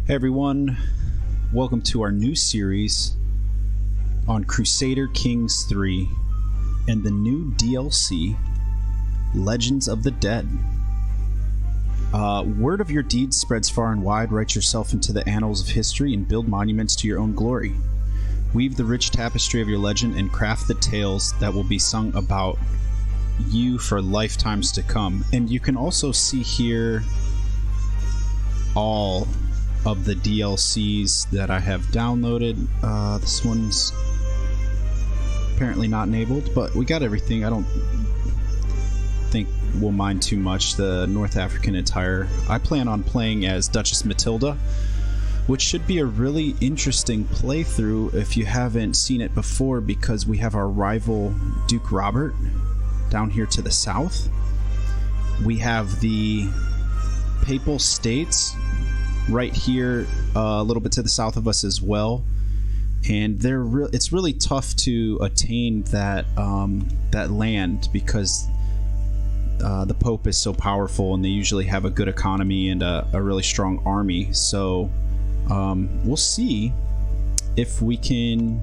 Hey everyone, welcome to our new series on Crusader Kings III and the new DLC, Legends of the Dead. Word of your deeds spreads far and wide. Write yourself into the annals of history and build monuments to your own glory. Weave the rich tapestry of your legend and craft the tales that will be sung about you for lifetimes to come. And you can also see here all of the DLCs that I have downloaded. This one's apparently not enabled, but we got everything. I don't think we'll mind too much. The North African attire. I plan on playing as Duchess Matilda, which should be a really interesting playthrough if you haven't seen it before, because we have our rival Duke Robert down here to the south. We have the Papal States right here a little bit to the south of us as well, and it's really tough to attain that that land because the Pope is so powerful, and they usually have a good economy and a really strong army. So we'll see if we can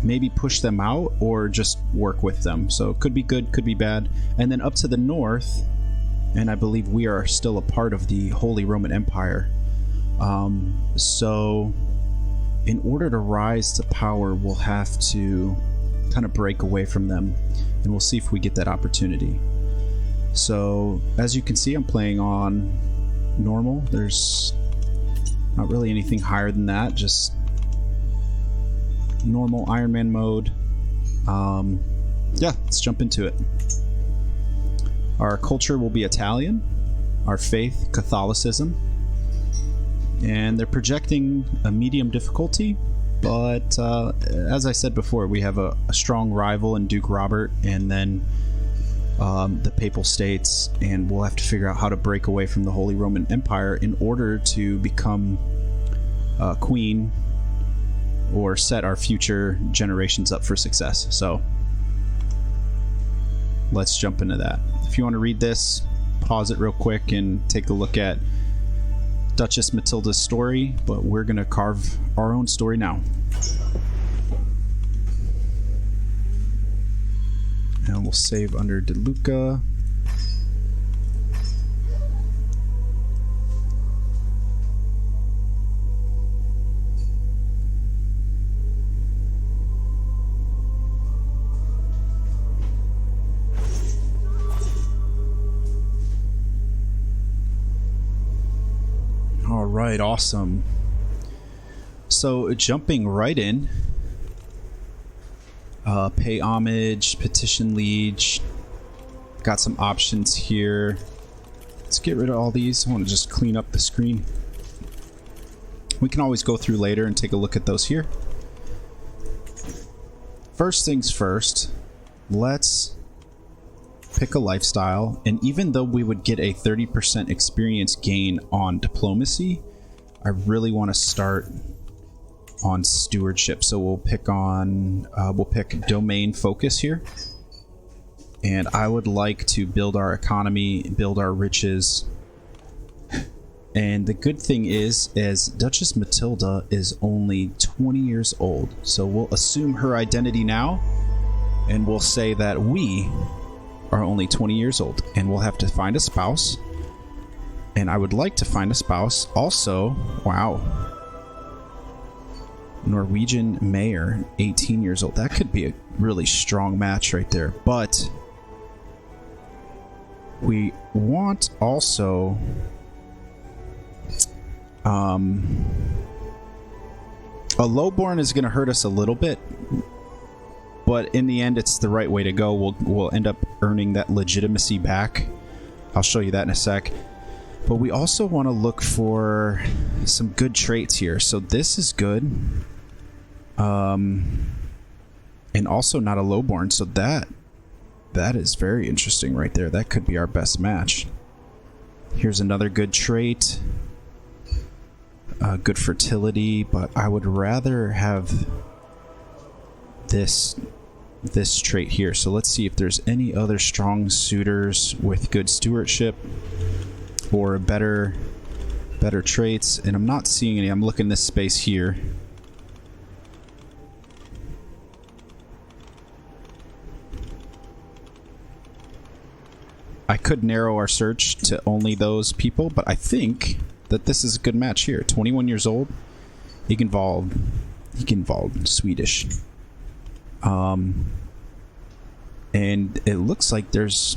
maybe push them out or just work with them. So it could be good, could be bad. And then up to the north, and I believe we are still a part of the Holy Roman Empire. So in order to rise to power, we'll have to kind of break away from them, and we'll see if we get that opportunity. So as you can see, I'm playing on normal. There's not really anything higher than that, just normal Iron Man mode. Yeah, let's jump into it. Our culture will be Italian, our faith, Catholicism, and they're projecting a medium difficulty, but as I said before, we have a strong rival in Duke Robert, and then the Papal States, and we'll have to figure out how to break away from the Holy Roman Empire in order to become queen or set our future generations up for success. So let's jump into that. If you want to read this, pause it real quick and take a look at Duchess Matilda's story, but we're going to carve our own story now. And we'll save under De Lucca. All right, awesome. So jumping right in, pay homage, petition liege. Got some options here. Let's get rid of all these. I want to just clean up the screen. We can always go through later and take a look at those here. First things first, let's pick a lifestyle, and even though we would get a 30% experience gain on diplomacy, I really want to start on stewardship. So we'll pick domain focus here, and I would like to build our economy, build our riches. And the good thing is Duchess Matilda is only 20 years old, so we'll assume her identity now, and we'll say that we are only 20 years old, and we'll have to find a spouse. And I would like to find a spouse also. Wow, Norwegian mayor, 18 years old. That could be a really strong match right there. But we want also a lowborn is going to hurt us a little bit, but in the end, it's the right way to go. We'll end up earning that legitimacy back. I'll show you that in a sec. But we also want to look for some good traits here. So this is good. And also not a lowborn. So that is very interesting right there. That could be our best match. Here's another good trait. Good fertility, but I would rather have this trait here. So let's see if there's any other strong suitors with good stewardship or a better Better traits, and I'm not seeing any. I'm looking this space here. I could narrow our search to only those people, but I think that this is a good match here. 21 years old. Egenvald, Swedish. And it looks like there's...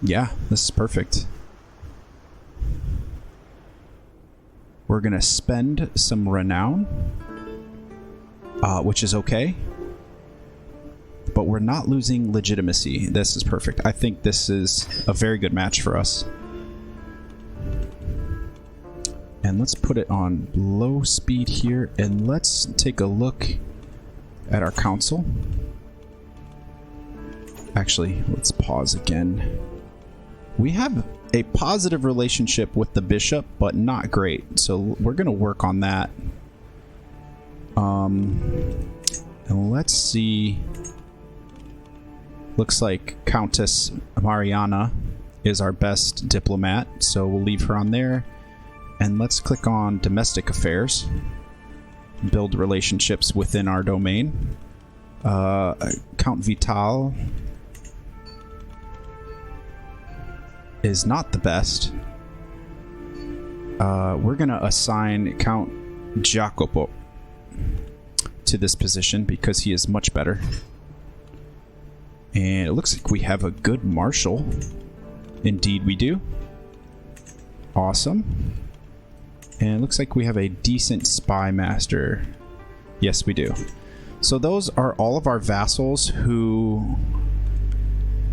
Yeah, this is perfect. We're gonna spend some renown, which is okay. But we're not losing legitimacy. This is perfect. I think this is a very good match for us. And let's put it on low speed here, and let's take a look at our council. Actually, let's pause again. We have a positive relationship with the bishop, but not great. So we're going to work on that. And let's see. Looks like Countess Mariana is our best diplomat, so we'll leave her on there. And let's click on domestic affairs. Build relationships within our domain. Count Vital is not the best. We're gonna assign Count Jacopo to this position because he is much better. And it looks like we have a good marshal. Indeed we do. Awesome. And it looks like we have a decent spy master. Yes, we do. So those are all of our vassals who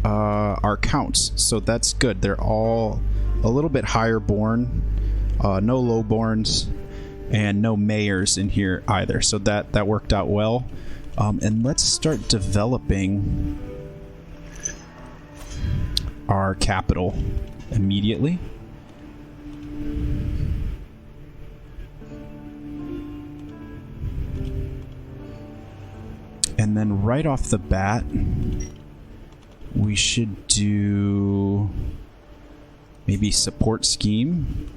are counts. So that's good. They're all a little bit higher born. No lowborns and no mayors in here either. So that worked out well. And let's start developing our capital immediately. And then right off the bat, we should do maybe support scheme.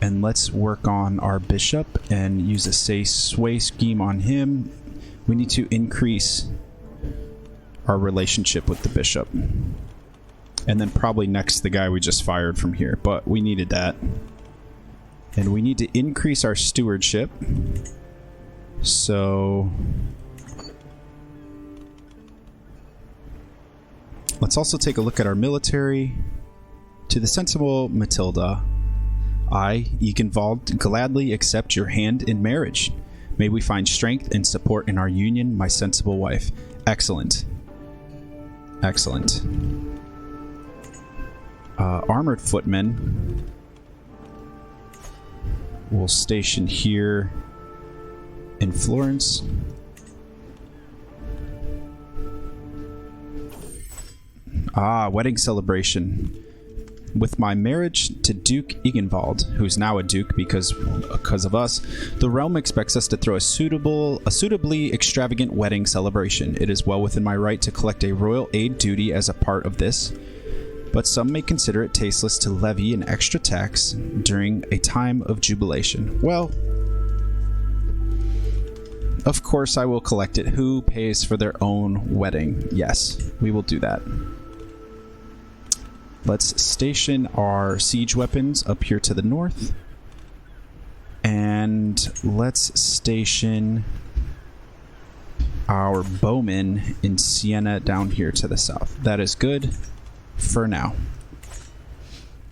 And let's work on our bishop and use a sway scheme on him. We need to increase our relationship with the bishop. And then probably next the guy we just fired from here, but we needed that. And we need to increase our stewardship. So let's also take a look at our military. To the sensible Matilda, I, Egenvald, gladly accept your hand in marriage. May we find strength and support in our union, my sensible wife. Excellent. Excellent. Armored footmen will station here in Florence. Wedding celebration. With my marriage to Duke Egenvald, who's now a duke because of us, the realm expects us to throw a suitably extravagant wedding celebration. It is well within my right to collect a royal aid duty as a part of this, but some may consider it tasteless to levy an extra tax during a time of jubilation. Well, of course I will collect it. Who pays for their own wedding? Yes, we will do that. Let's station our siege weapons up here to the north. And let's station our bowmen in Siena down here to the south. That is good for now.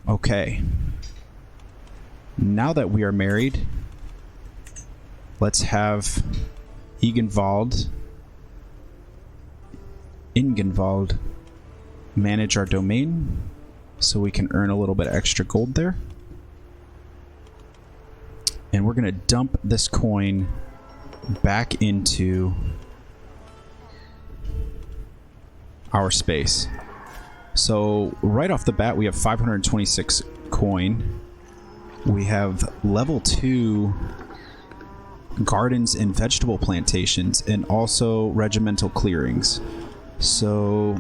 Okay. Now that we are married, let's have Ingenvald manage our domain so we can earn a little bit of extra gold there. And we're going to dump this coin back into our space. So right off the bat, we have 526 coin. We have level 2 gardens and vegetable plantations, and also regimental clearings. So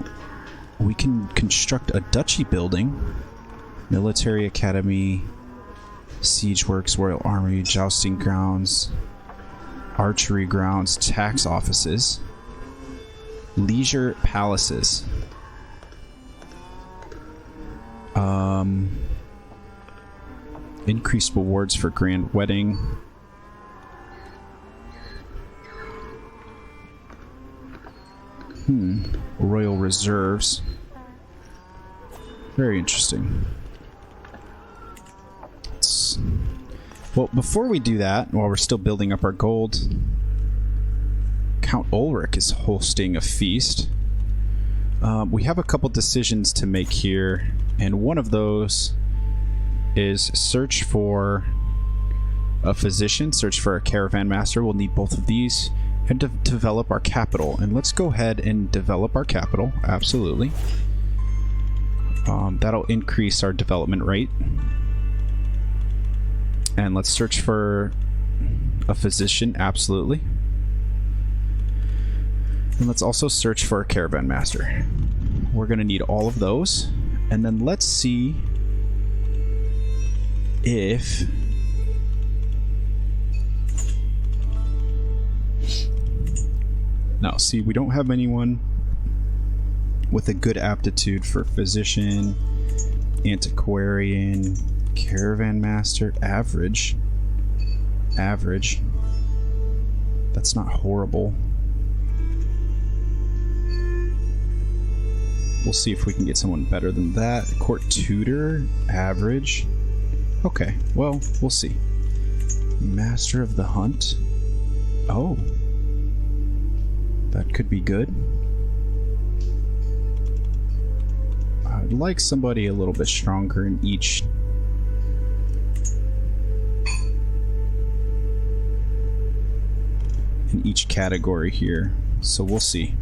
we can construct a duchy building Military Academy, Siege Works, Royal Armory, Jousting Grounds, Archery Grounds, Tax Offices, Leisure Palaces. Increased rewards for Grand Wedding. Royal Reserves. Very interesting. Well, before we do that, while we're still building up our gold, Count Ulrich is hosting a feast. We have a couple decisions to make here, and one of those is search for a physician, search for a caravan master. We'll need both of these, and to develop our capital. And let's go ahead and develop our capital. Absolutely. That'll increase our development rate. And let's search for a physician. Absolutely. And let's also search for a caravan master. We're going to need all of those. And then let's see if no, see, we don't have anyone with a good aptitude for physician, antiquarian, caravan master. Average. That's not horrible. We'll see if we can get someone better than that. Court tutor. Average. Okay, well, we'll see. Master of the Hunt. Oh. That could be good. I'd like somebody a little bit stronger in each category here. So we'll see.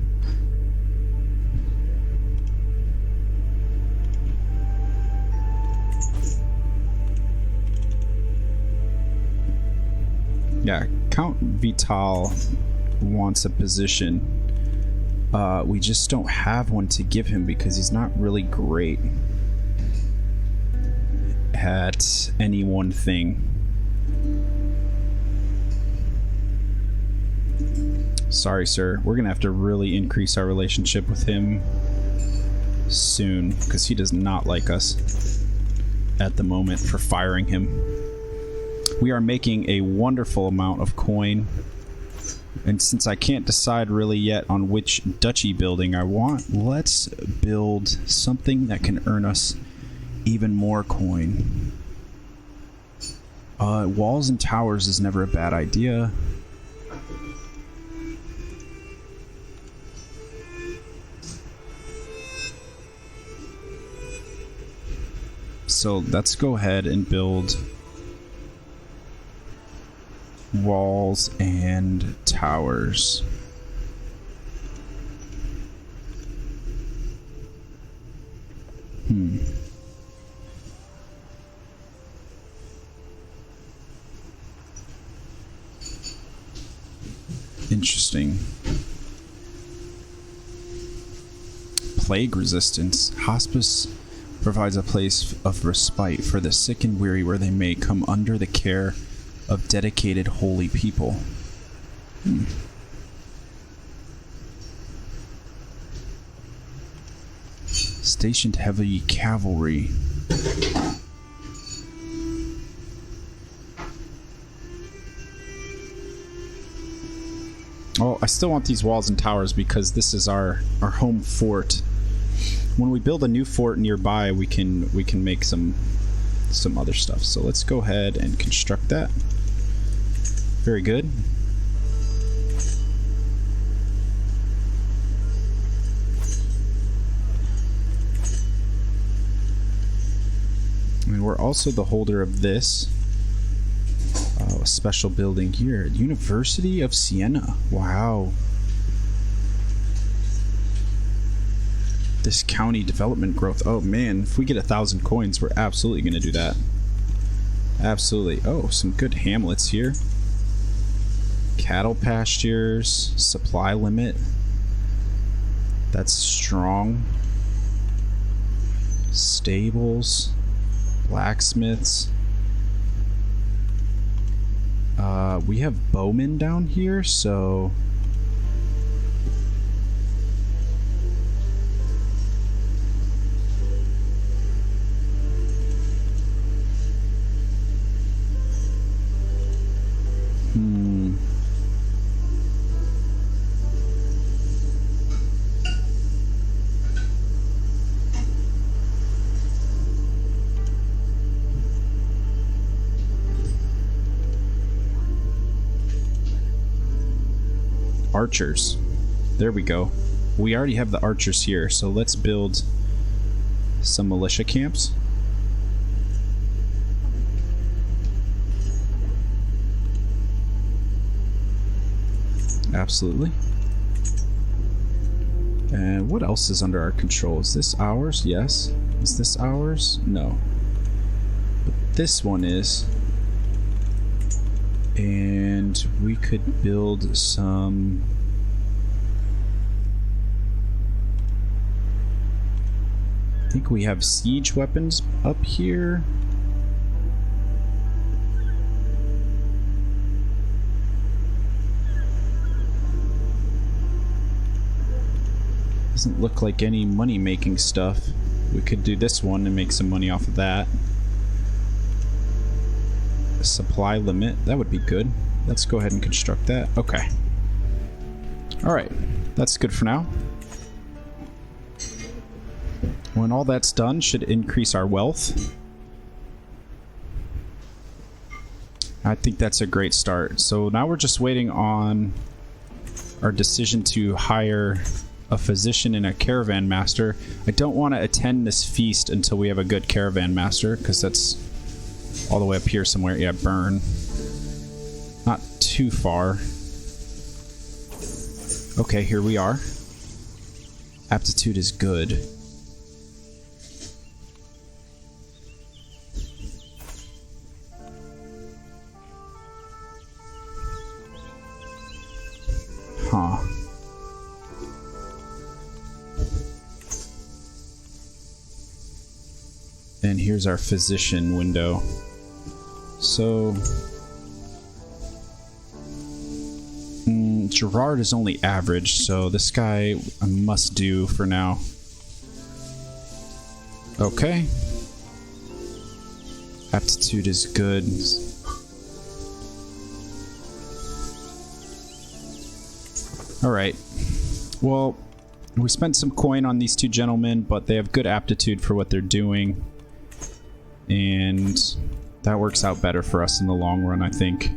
Yeah, Count Vital wants a position. We just don't have one to give him because he's not really great at any one thing. Sorry, sir. We're gonna have to really increase our relationship with him soon because he does not like us at the moment for firing him. We are making a wonderful amount of coin, and since I can't decide really yet on which duchy building I want, let's build something that can earn us even more coin. Walls and towers is never a bad idea. So let's go ahead and build walls and towers. Interesting. Plague resistance. Hospice provides a place of respite for the sick and weary where they may come under the care of dedicated holy people. Stationed heavy cavalry. Oh, I still want these walls and towers because this is our home fort. When we build a new fort nearby, we can make some other stuff. So let's go ahead and construct that. Very good. And we're also the holder of this a special building here, University of Siena. Wow. This county development growth. Oh man, if we get 1,000 coins, we're absolutely going to do that. Absolutely. Oh, some good hamlets here. Cattle pastures, supply limit. That's strong. Stables. Blacksmiths. We have bowmen down here, so... Archers. There we go. We already have the archers here, so let's build some militia camps. Absolutely. And what else is under our control? Is this ours? Yes. Is this ours? No. But this one is. And we could build some... I think we have siege weapons up here. Doesn't look like any money-making stuff. We could do this one and make some money off of that. Supply limit, that would be good. Let's go ahead and construct that. Okay. Alright, that's good for now. When all that's done, should increase our wealth. I think that's a great start. So now we're just waiting on our decision to hire a physician and a caravan master. I don't want to attend this feast until we have a good caravan master, because that's all the way up here somewhere. Yeah, burn. Not too far. Okay, here we are. Aptitude is good. Huh. And here's our physician window. So... Gerard is only average, so this guy a must do for now. Okay. Aptitude is good. Alright. Well, we spent some coin on these two gentlemen, but they have good aptitude for what they're doing. And that works out better for us in the long run, I think.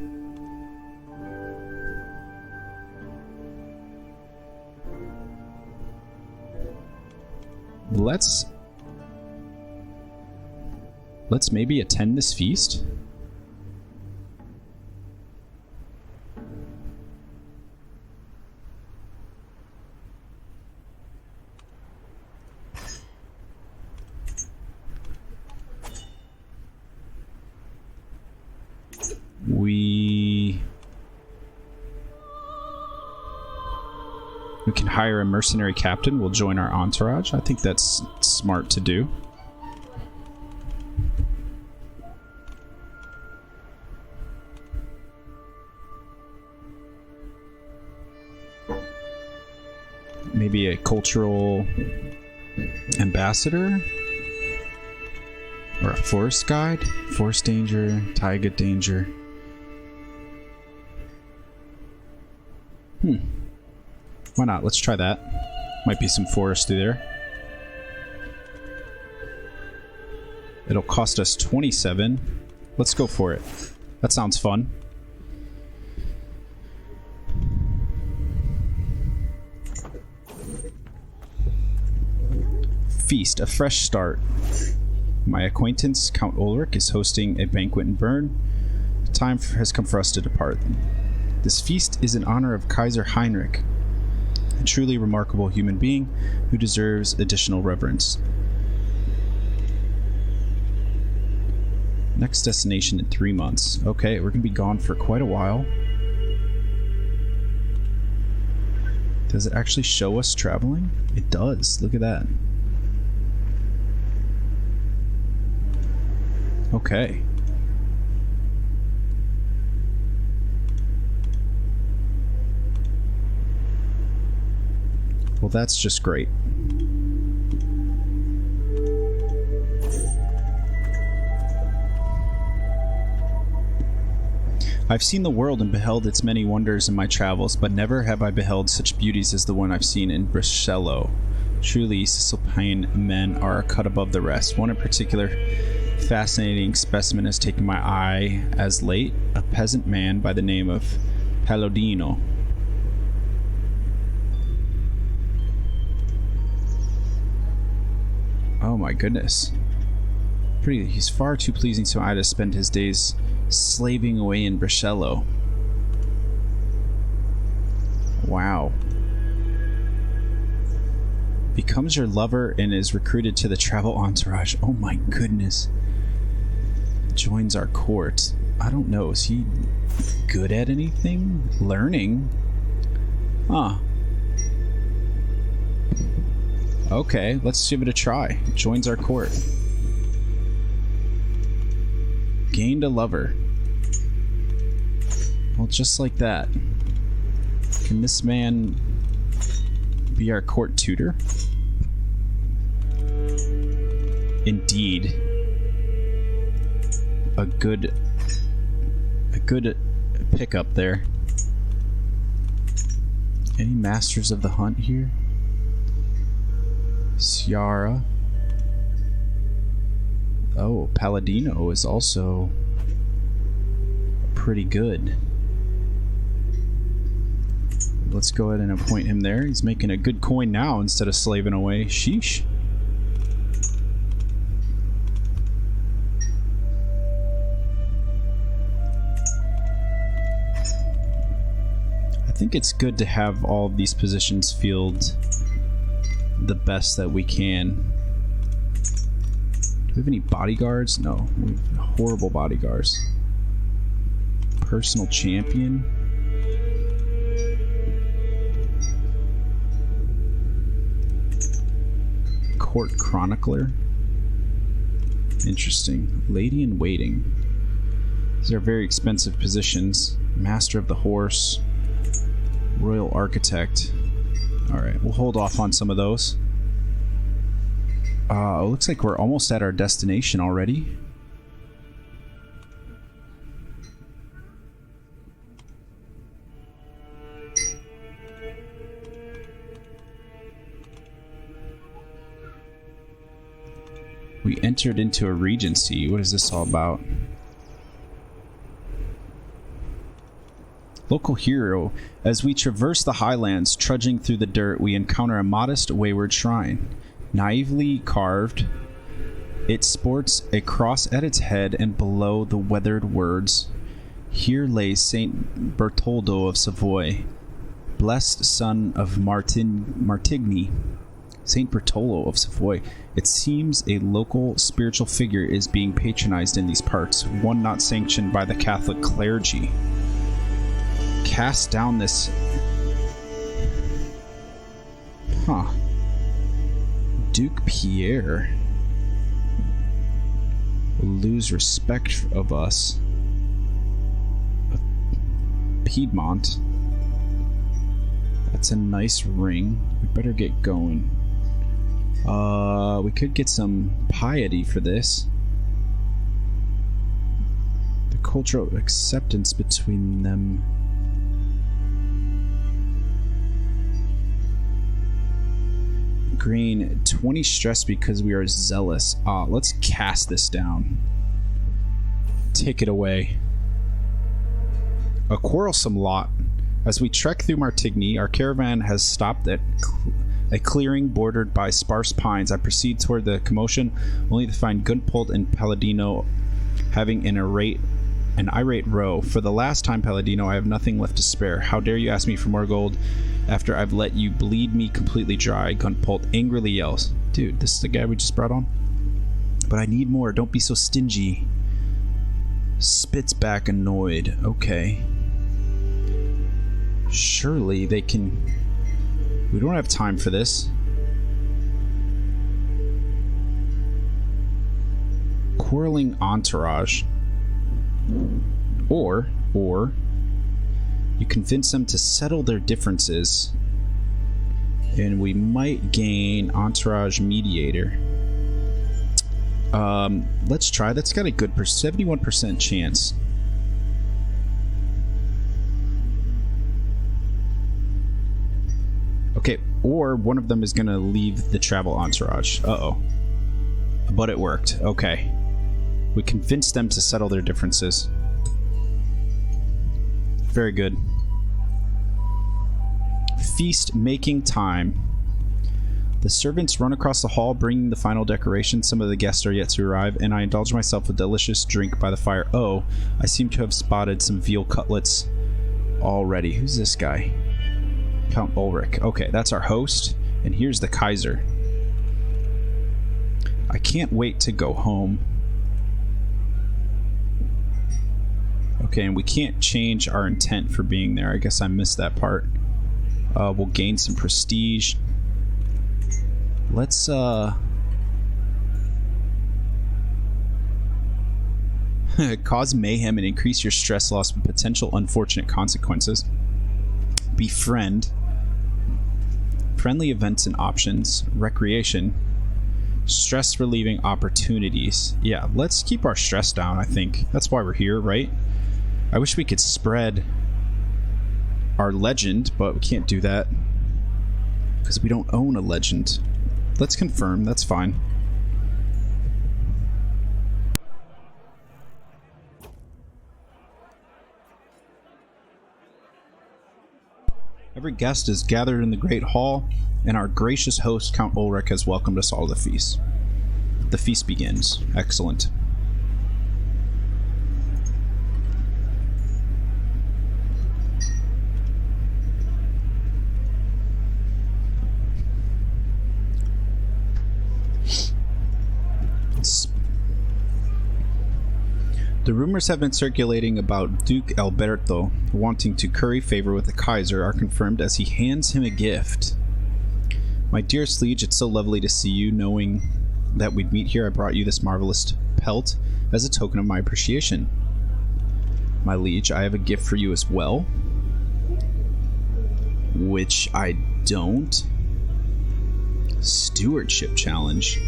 Let's maybe attend this feast. We can hire a mercenary captain. We'll join our entourage. I think that's smart to do. Maybe a cultural ambassador? Or a forest guide? Forest danger, taiga danger. Why not? Let's try that. Might be some forest through there. It'll cost us 27. Let's go for it. That sounds fun. Feast, a fresh start. My acquaintance, Count Ulrich, is hosting a banquet in Bern. The time has come for us to depart. This feast is in honor of Kaiser Heinrich, a truly remarkable human being who deserves additional reverence. Next destination in 3 months. Okay, we're going to be gone for quite a while. Does it actually show us traveling? It does. Look at that. Okay. Well, that's just great. I've seen the world and beheld its many wonders in my travels, but never have I beheld such beauties as the one I've seen in Brescello. Truly, Cisalpine men are a cut above the rest. One in particular fascinating specimen has taken my eye as late, a peasant man by the name of Palladino. Oh my goodness. He's far too pleasing to my eye to spend his days slaving away in Brescello. Wow. Becomes your lover and is recruited to the travel entourage. Oh my goodness. Joins our court. I don't know. Is he good at anything? Learning? Huh. Okay, let's give it a try. Joins our court. Gained a lover. Well, just like that. Can this man be our court tutor? Indeed. A good pickup there. Any masters of the hunt here? Ciara. Oh, Palladino is also pretty good. Let's go ahead and appoint him there. He's making a good coin now instead of slaving away. Sheesh. I think it's good to have all of these positions filled the best that we can. Do we have any bodyguards? No. We have horrible bodyguards. Personal champion. Court chronicler. Interesting. Lady in waiting. These are very expensive positions. Master of the horse. Royal architect. Alright, we'll hold off on some of those. Looks like we're almost at our destination already. We entered into a regency. What is this all about? Local hero. As we traverse the highlands, trudging through the dirt, we encounter a modest, wayward shrine. Naively carved, it sports a cross at its head, and below the weathered words, "Here lay Saint Bertoldo of Savoy, blessed son of Martigny." Saint Bertoldo of Savoy. It seems a local spiritual figure is being patronized in these parts, one not sanctioned by the Catholic clergy. Cast down this... Huh. Duke Pierre will lose respect of us. Piedmont. That's a nice ring. We better get going. We could get some piety for this. The cultural acceptance between them. Green, 20 stress because we are zealous. Let's cast this down. Take it away. A quarrelsome lot. As we trek through Martigny, our caravan has stopped at a clearing bordered by sparse pines. I proceed toward the commotion, only to find Gunpolt and Palladino having an irate row. For the last time, Palladino, I have nothing left to spare. How dare you ask me for more gold after I've let you bleed me completely dry? Gunpolt angrily yells. Dude, this is the guy we just brought on? But I need more. Don't be so stingy. Spits back annoyed. Okay. Surely they can... We don't have time for quarreling entourage. Or you convince them to settle their differences, and we might gain entourage mediator. Let's try. That's got a good 71% chance. Okay, or one of them is going to leave the travel entourage. Uh-oh. But it worked. Okay. We convinced them to settle their differences. Very good. Feast making time. The servants run across the hall, bringing the final decorations. Some of the guests are yet to arrive, and I indulge myself with a delicious drink by the fire. Oh, I seem to have spotted some veal cutlets already. Who's this guy? Count Ulrich. Okay, that's our host, and here's the Kaiser. I can't wait to go home. Okay, and we can't change our intent for being there. I guess I missed that part. We'll gain some prestige. Let's, cause mayhem and increase your stress loss with potential unfortunate consequences. Befriend. Friendly events and options. Recreation. Stress relieving opportunities. Yeah, let's keep our stress down, I think. That's why we're here, right? I wish we could spread our legend, but we can't do that because we don't own a legend. Let's confirm. That's fine. Every guest is gathered in the great hall, and our gracious host, Count Ulrich, has welcomed us all to the feast. The feast begins. Excellent. The rumors have been circulating about Duke Alberto wanting to curry favor with the Kaiser are confirmed as he hands him a gift. My dearest liege, it's so lovely to see you. Knowing that we'd meet here, I brought you this marvelous pelt as a token of my appreciation. My liege, I have a gift for you as well, which I don't. Stewardship challenge.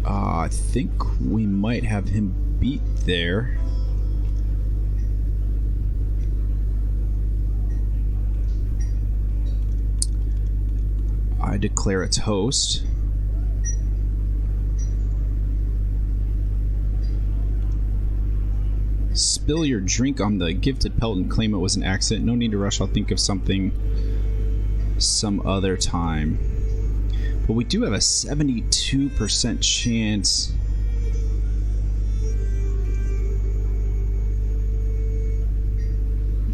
I think we might have him beat there. I declare its host. Spill your drink on the gifted pelt and claim it was an accident. No need to rush. I'll think of something some other time. But we do have a 72% chance.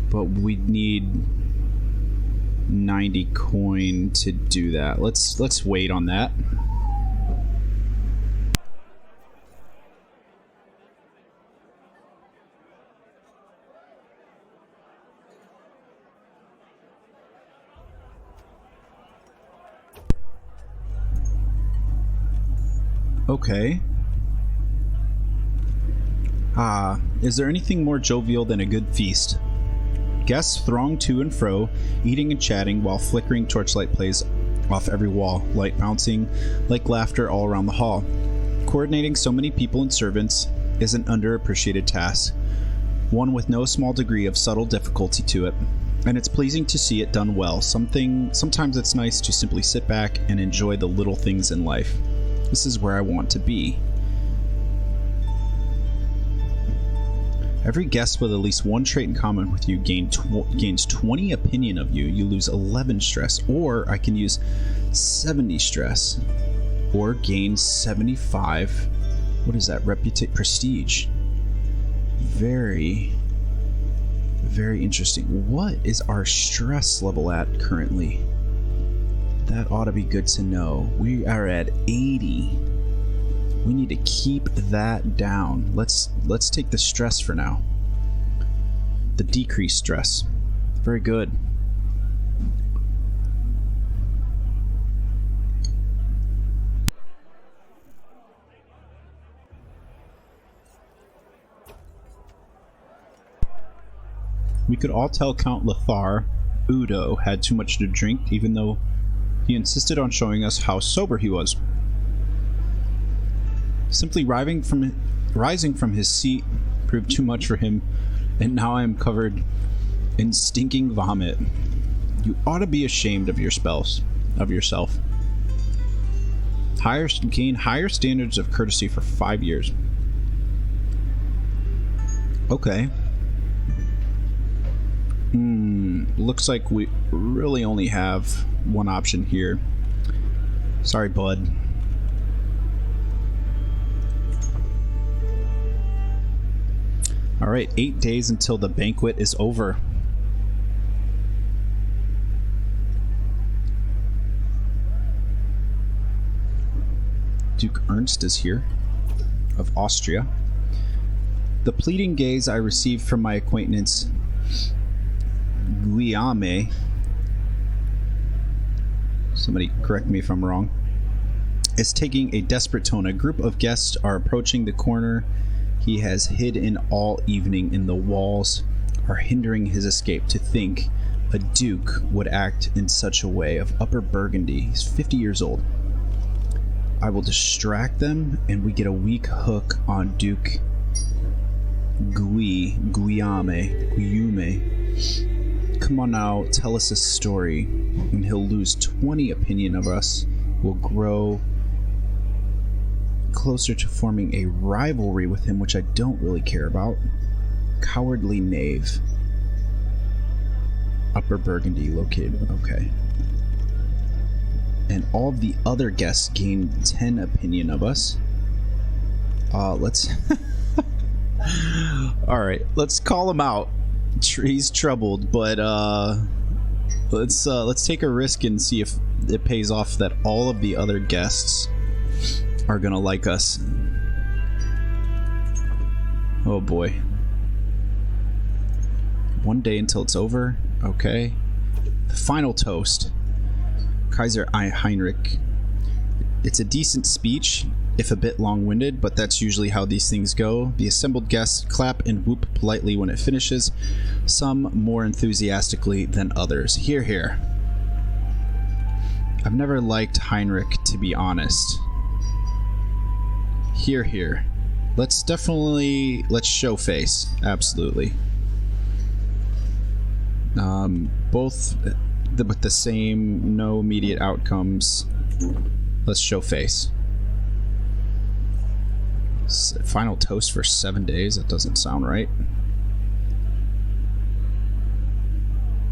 But we need 90 coin to do that. Let's wait on that. Okay. Is there anything more jovial than a good feast? Guests throng to and fro, eating and chatting while flickering torchlight plays off every wall, light bouncing like laughter all around the hall. Coordinating so many people and servants is an underappreciated task, one with no small degree of subtle difficulty to it, and it's pleasing to see it done well. Sometimes it's nice to simply sit back and enjoy the little things in life. This is where I want to be. Every guest with at least one trait in common with you gains 20 opinion of you. You lose 11 stress, or I can use 70 stress, or gain 75. What is that? Prestige. Very, very interesting. What is our stress level at currently? That ought to be good to know. We are at 80. We need to keep that down. Let's take the stress for now. The decreased stress. Very good. We could all tell Count Lothar Udo had too much to drink, even though he insisted on showing us how sober he was. Simply rising from his seat proved too much for him, and now I am covered in stinking vomit. You ought to be ashamed of yourself. Gain higher standards of courtesy for 5 years. Okay. Looks like we really only have one option here. Sorry, bud. Alright, 8 days until the banquet is over. Duke Ernst is here, of Austria. The pleading gaze I received from my acquaintance Guillaume, somebody correct me if I'm wrong, is taking a desperate tone. A group of guests are approaching the corner he has hid in all evening, and the walls are hindering his escape. To think a duke would act in such a way. Of Upper Burgundy. He's 50 years old. I will distract them, and we get a weak hook on Duke Guillaume. Come on now, tell us a story, and he'll lose 20 opinion of us. We'll grow closer to forming a rivalry with him, which I don't really care about. Cowardly knave. Upper Burgundy located. Okay. And all of the other guests gain 10 opinion of us. Let's... Alright, let's call him out. He's troubled, but let's take a risk and see if it pays off that all of the other guests are gonna like us. Oh boy. 1 day until it's over. Okay. The final toast. Kaiser Heinrich. It's a decent speech, if a bit long-winded, but that's usually how these things go. The assembled guests clap and whoop politely when it finishes, some more enthusiastically than others. Hear, hear. I've never liked Heinrich, to be honest. Hear, hear. Let's show face. Absolutely. Both with the same, no immediate outcomes. Let's show face. Final toast for 7 days? That doesn't sound right.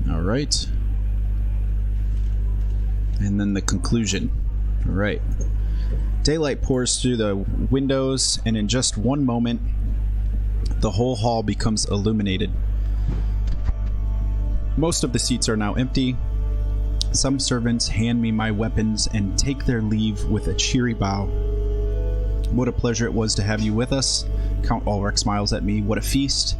Alright. And then the conclusion. Alright. Daylight pours through the windows, and in just one moment, the whole hall becomes illuminated. Most of the seats are now empty. Some servants hand me my weapons and take their leave with a cheery bow. What a pleasure it was to have you with us. Count Ulrich smiles at me. What a feast.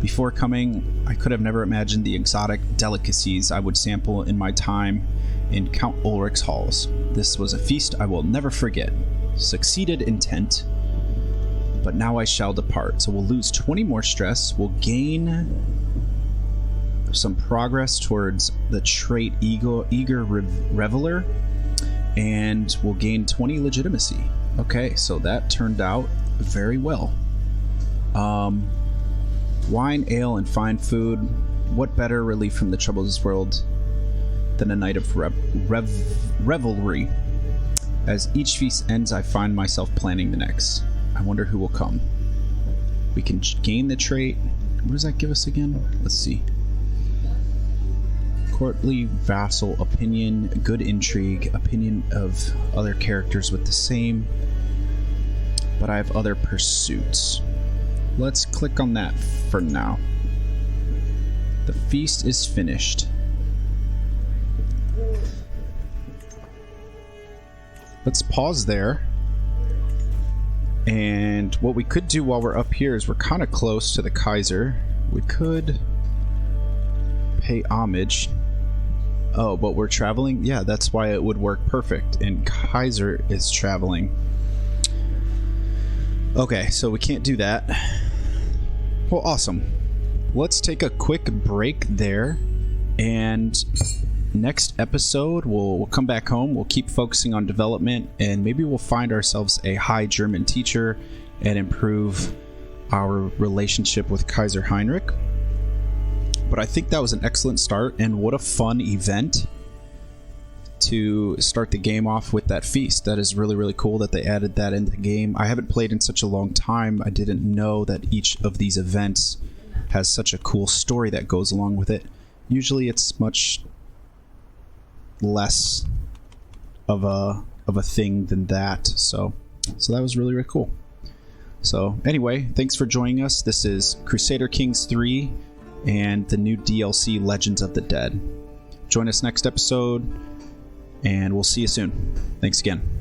Before coming, I could have never imagined the exotic delicacies I would sample in my time in Count Ulrich's halls. This was a feast I will never forget. Succeeded intent, but now I shall depart. So we'll lose 20 more stress. We'll gain some progress towards the trait eager reveler, and we'll gain 20 legitimacy. Okay, so that turned out very well. Wine, ale, and fine food. What better relief from the troubles of this world than a night of revelry? As each feast ends, I find myself planning the next. I wonder who will come. We can gain the trait. What does that give us again? Let's see. Courtly vassal opinion, good intrigue, opinion of other characters with the same, but I have other pursuits. Let's click on that for now. The feast is finished. Let's pause there. And what we could do while we're up here is we're kind of close to the Kaiser. We could pay homage. Oh, but we're traveling? Yeah, that's why it would work perfect. And Kaiser is traveling. Okay, so we can't do that. Well, awesome. let's take a quick break there, and next episode we'll come back home. We'll keep focusing on development, and maybe we'll find ourselves a high German teacher and improve our relationship with Kaiser Heinrich. But I think that was an excellent start, and what a fun event to start the game off with that feast. That is really, really cool that they added that in the game. I haven't played in such a long time. I didn't know that each of these events has such a cool story that goes along with it. Usually it's much less of a thing than that. So that was really, really cool. So anyway, thanks for joining us. This is Crusader Kings III and the new DLC Legends of the Dead. Join us next episode, and we'll see you soon. Thanks again.